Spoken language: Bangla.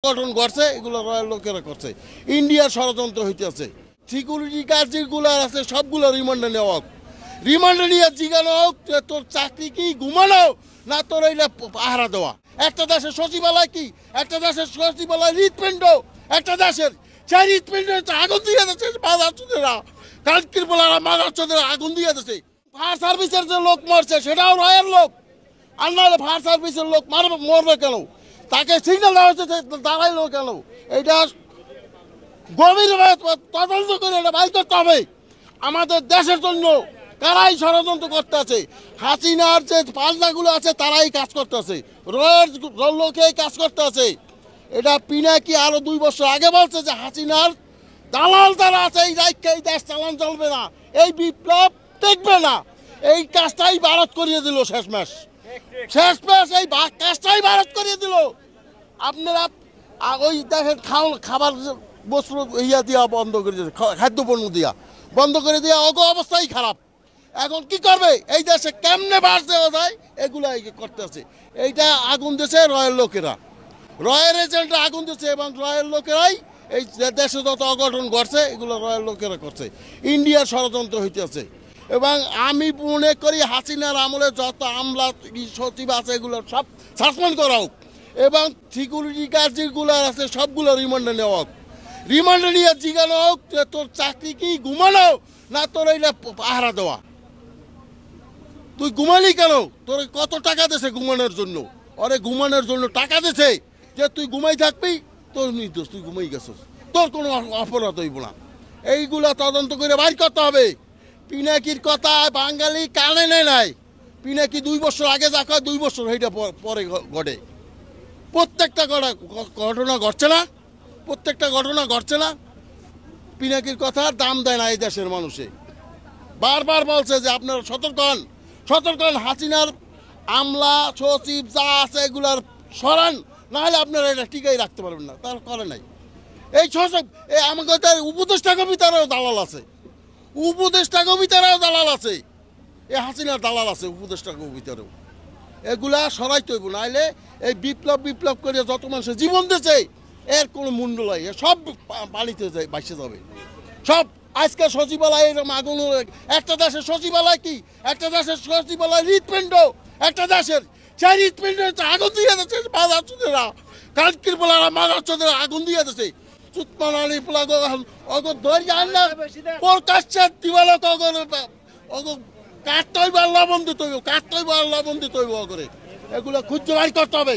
গঠন করছে, এগুলো রয়্যাল লোকেরা করছে। ইন্ডিয়ার ষড়যন্ত্র হইতেছে। সিকিউরিটি গার্ড যেগুলো আছে সবগুলো রিমান্ডে নেওয়া হোক, রিমান্ডে নিয়ে জিজ্ঞানো হোক যে তোর চাকরি কি ঘুমানো না তোর এইটা পাহারা দেওয়া। একটা দেশের সচিবালয় কি, একটা দেশের সচিবালয় হৃদপিণ্ড, একটা দেশের সেই হৃদপিণ্ডে আগুন দিয়ে দিচ্ছে মাদার চোদেরা, কালকির বলারা মাদার চোদেরা আগুন দিয়ে দিচ্ছে। ফায়ার সার্ভিসের যে লোক মরছে সেটাও রয়্যাল লোক, আর নাহলে ফায়ার সার্ভিসের লোক মরবে কেন? তাকে সিগন্যাল দেওয়া হচ্ছে দাঁড়াইলো কেন? এটা গভীরভাবে তদন্ত করে এটা বাইর করতে হবে। আমাদের দেশের জন্য কারাই ষড়যন্ত্র করতে আছে, হাসিনার যে পাল্লাগুলো আছে তারাই কাজ করতে আছে, রয়ের লোকেই কাজ করতে আছে। এটা পিনাকি আরো 2 বছর আগে বলছে যে হাসিনার দালাল যারা আছে এই রাজ্যে এই দেশ চালান চলবে না, এই বিপ্লব টিকবে না। এই কাজটাই ভারত করিয়ে দিল শেষমেশ এই কাজটাই ভারত করিয়ে দিল। আপনারা ওই দেখেন খাবার বস্ত্র ইয়া দিয়া বন্ধ করে দিয়েছে, খাদ্যপণ্য দিয়া বন্ধ করে দিয়া অবস্থাই খারাপ। এখন কি করবে? এই দেশে কেমনে বাস দেওয়া যায় এগুলা করতে আছে। এইটা আগুন দিয়েছে রয়্যাল লোকেরা, রয়্যাল এজেন্টরা আগুন দিয়েছে এবং রয়্যাল লোকেরাই এই দেশে যত অঘটন ঘটছে এগুলো রয়্যাল লোকেরা করছে। ইন্ডিয়ার ষড়যন্ত্র হইতেছে এবং আমি মনে করি হাসিনার আমলে যত আমলা সচিব আছে এগুলো সব সাসপেন্ড করা হোক এবং সিকিউরিটি গার্ড যেগুলো আছে সবগুলো রিমান্ডে নেওয়া হোক, রিমান্ডে নিয়ে জিজ্ঞানো হোক যে তোর চাকরি কি ঘুমানো না তোর এইটা পাহারা দেওয়া। তুই ঘুমালি কেন? তোর কত টাকা দিয়েছে ঘুমানোর জন্য? ওরে ঘুমানোর জন্য টাকা দিয়েছে যে তুই ঘুমাই থাকবি, তোর নির্দোষ, তুই ঘুমাই গেছিস, তোর কোনো অপরাধ হইব না। এইগুলা তদন্ত করে বাইর করতে হবে। পিনাকির কথা বাঙালি কানে নেয় নাই। পিনাকি 2 বছর আগে যা কয় 2 বছর সেইটা পরে ঘটে। প্রত্যেকটা ঘটনা ঘটছে না, প্রত্যেকটা ঘটনা ঘটছে না। পিনাকির কথার দাম দেয় না এই দেশের মানুষে। বারবার বলছে যে আপনারা সতর্ক হন, হাসিনার আমলা সচিব যা আছে এগুলার সরান, নাহলে আপনারা এটা টিকাই রাখতে পারবেন না। তার করে নাই এই সচিব। আমাকে তার উপদেষ্টা কবিতারও দালাল আছে, উপদেষ্টা কবিতারও দালাল আছে, এই হাসিনার দালাল আছে উপদেষ্টা কবিতারও। এগুলা সরাইতে হইব, নাহলে এই বিপ্লব করে যত মানুষের জীবন দিয়েছে এর কোনো মূল্য নাই, সব পানিতে বাইসে যাবে সব। আজকে সচিবালয় এরকম আগুন, একটা দেশের সচিবালয় কি, একটা দেশের সচিবালয় হৃদপিণ্ড, একটা দেশের সেই হৃদপিণ্ডে আগুন দিয়ে দিচ্ছে মাদার চোদেরা, কালকির বলারা মাদার চোদেরা আগুন দিয়ে দিচ্ছে। চুতমানি পোলা ধরিয়ে আনলে প্রকাশ্যে দিবালক কাটতে হইব, আল্লাহ বন্ধু তৈব, কাটতে হইব, আল্লাহ বন্ধু তৈব করে। এগুলো খুঁজে বাড়ি করতে হবে।